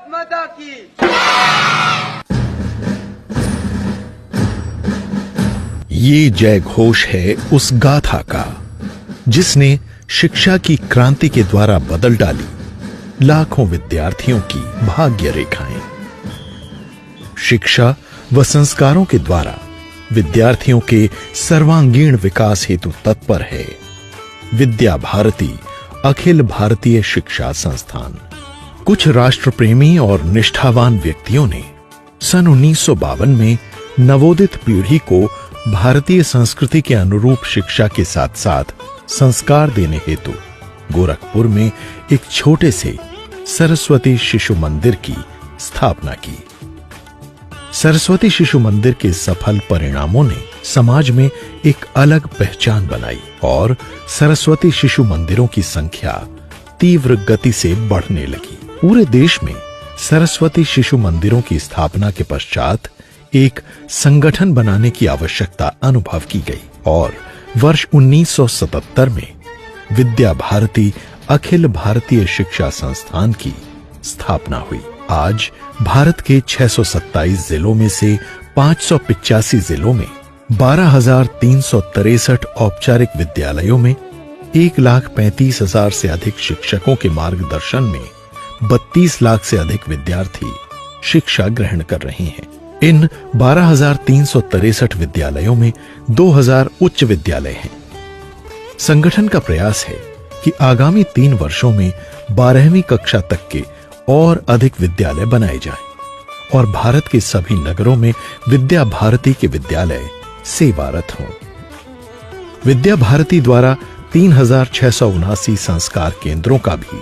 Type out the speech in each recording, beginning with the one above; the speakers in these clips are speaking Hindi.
भारत माता की। ये जय घोष है उस गाथा का जिसने शिक्षा की क्रांति के द्वारा बदल डाली लाखों विद्यार्थियों की भाग्य रेखाएं। शिक्षा व संस्कारों के द्वारा विद्यार्थियों के सर्वांगीण विकास हेतु तत्पर है विद्या भारती अखिल भारतीय शिक्षा संस्थान। कुछ राष्ट्रप्रेमी और निष्ठावान व्यक्तियों ने सन 1952 में नवोदित पीढ़ी को भारतीय संस्कृति के अनुरूप शिक्षा के साथ साथ संस्कार देने हेतु गोरखपुर में एक छोटे से सरस्वती शिशु मंदिर की स्थापना की। सरस्वती शिशु मंदिर के सफल परिणामों ने समाज में एक अलग पहचान बनाई और सरस्वती शिशु मंदिरों की संख्या तीव्र गति से बढ़ने लगी। पूरे देश में सरस्वती शिशु मंदिरों की स्थापना के पश्चात एक संगठन बनाने की आवश्यकता अनुभव की गई और वर्ष 1977 में विद्या भारती अखिल भारतीय शिक्षा संस्थान की स्थापना हुई। आज भारत के 627 जिलों में से 585 जिलों में 12,363 औपचारिक विद्यालयों में 1,35,000 से अधिक शिक्षकों के मार्गदर्शन में 32 लाख से अधिक विद्यार्थी शिक्षा ग्रहण कर रहे हैं। इन 12,363 विद्यालयों में 2,000 उच्च विद्यालय हैं। संगठन का प्रयास है कि आगामी 3 वर्षों में 12वीं कक्षा तक के और अधिक विद्यालय बनाए जाएं और भारत के सभी नगरों में विद्या भारती के विद्यालय सेवारत हों। विद्या भारती द्वारा 3,679 संस्कार केंद्रों का भी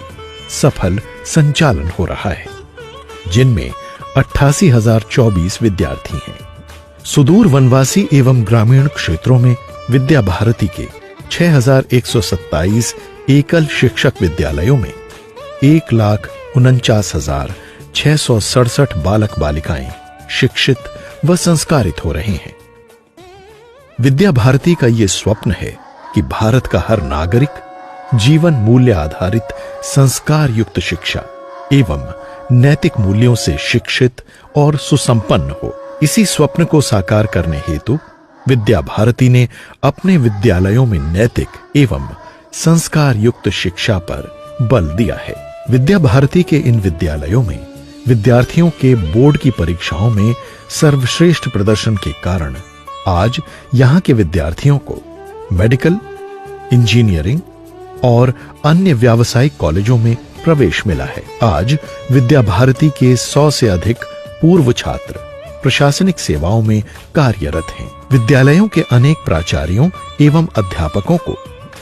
सफल संचालन हो रहा है, जिनमें 88,024 विद्यार्थी हैं। सुदूर वनवासी एवं ग्रामीण क्षेत्रों में विद्या भारती के 6,127 एकल शिक्षक विद्यालयों में 1,49,667 बालक बालिकाएं शिक्षित व संस्कारित हो रहे हैं। विद्या भारती का ये स्वप्न है कि भारत का हर नागरिक जीवन मूल्य आधारित संस्कार युक्त शिक्षा एवं नैतिक मूल्यों से शिक्षित और सुसंपन्न हो। इसी स्वप्न को साकार करने हेतु विद्या भारती ने अपने विद्यालयों में नैतिक एवं संस्कार युक्त शिक्षा पर बल दिया है। विद्या भारती के इन विद्यालयों में विद्यार्थियों के बोर्ड की परीक्षाओं में सर्वश्रेष्ठ प्रदर्शन के कारण आज यहां के विद्यार्थियों को मेडिकल, इंजीनियरिंग और अन्य व्यावसायिक कॉलेजों में प्रवेश मिला है। आज विद्या भारती के 100 से अधिक पूर्व छात्र प्रशासनिक सेवाओं में कार्यरत हैं। विद्यालयों के अनेक प्राचार्यों एवं अध्यापकों को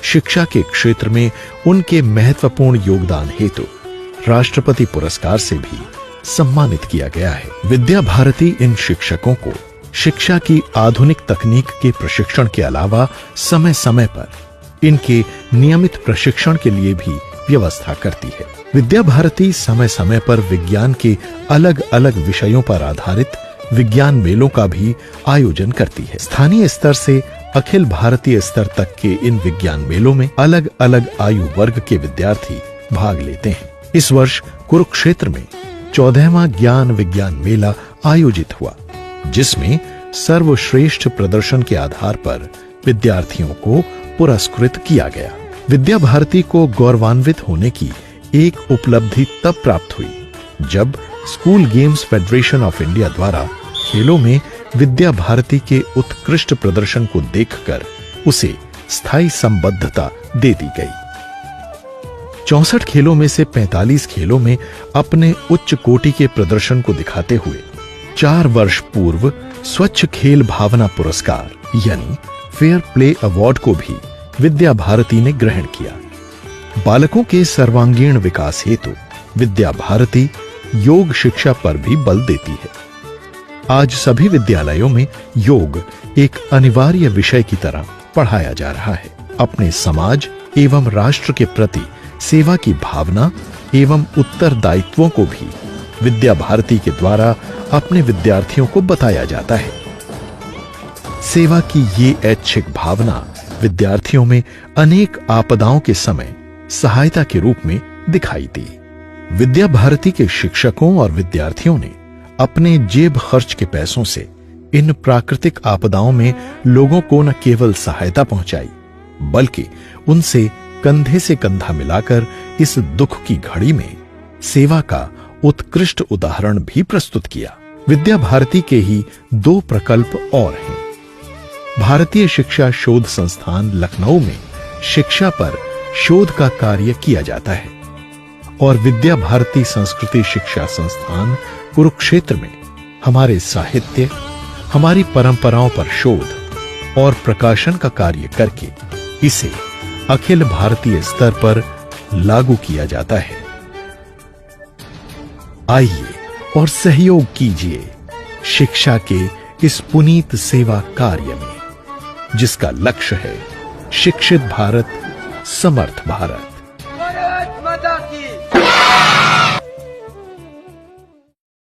शिक्षा के क्षेत्र में उनके महत्वपूर्ण योगदान हेतु राष्ट्रपति पुरस्कार से भी सम्मानित किया गया है। विद्या भारती इन शिक्षकों को शिक्षा की आधुनिक तकनीक के प्रशिक्षण के अलावा समय समय पर इनके नियमित प्रशिक्षण के लिए भी व्यवस्था करती है। विद्या भारती समय समय पर विज्ञान के अलग अलग विषयों पर आधारित विज्ञान मेलों का भी आयोजन करती है। स्थानीय स्तर से अखिल भारतीय स्तर तक के इन विज्ञान मेलों में अलग अलग आयु वर्ग के विद्यार्थी भाग लेते हैं। इस वर्ष कुरुक्षेत्र में 14वां ज्ञान विज्ञान मेला आयोजित हुआ, जिसमें सर्वश्रेष्ठ प्रदर्शन के आधार पर विद्यार्थियों को पुरस्कृत किया गया। विद्या भारती को गौरवान्वित होने की एक उपलब्धि तब प्राप्त हुई जब school games federation of India द्वारा खेलों में विद्या भारती के उत्कृष्ट प्रदर्शन को देखकर उसे स्थायी संबद्धता दे दी गई। 64 खेलों में से 45 खेलों में अपने उच्च कोटि के प्रदर्शन को दिखाते हुए 4 वर्ष पूर्व स्वच्छ खेल भावना पुरस्कार यानी फेयर प्ले अवार्ड को भी विद्या भारती ने ग्रहण किया। बालकों के सर्वांगीण विकास हेतु विद्या भारती योग शिक्षा पर भी बल देती है। आज सभी विद्यालयों में योग एक अनिवार्य विषय की तरह पढ़ाया जा रहा है। अपने समाज एवं राष्ट्र के प्रति सेवा की भावना एवं उत्तरदायित्वों को भी विद्या भारती के द्वारा अपने विद्यार्थियों को बताया जाता है। सेवा की ये ऐच्छिक भावना विद्यार्थियों में अनेक आपदाओं के समय सहायता के रूप में दिखाई दी। विद्या भारती के शिक्षकों और विद्यार्थियों ने अपने जेब खर्च के पैसों से इन प्राकृतिक आपदाओं में लोगों को न केवल सहायता पहुंचाई, बल्कि उनसे कंधे से कंधा मिलाकर इस दुख की घड़ी में सेवा का उत्कृष्ट उदाहरण भी प्रस्तुत किया। विद्या भारती के ही 2 प्रकल्प और हैं। भारतीय शिक्षा शोध संस्थान लखनऊ में शिक्षा पर शोध का कार्य किया जाता है और विद्या भारती संस्कृति शिक्षा संस्थान कुरुक्षेत्र में हमारे साहित्य, हमारी परंपराओं पर शोध और प्रकाशन का कार्य करके इसे अखिल भारतीय स्तर पर लागू किया जाता है। आइए और सहयोग कीजिए शिक्षा के इस पुनीत सेवा कार्य में, जिसका लक्ष्य है शिक्षित भारत, समर्थ भारत।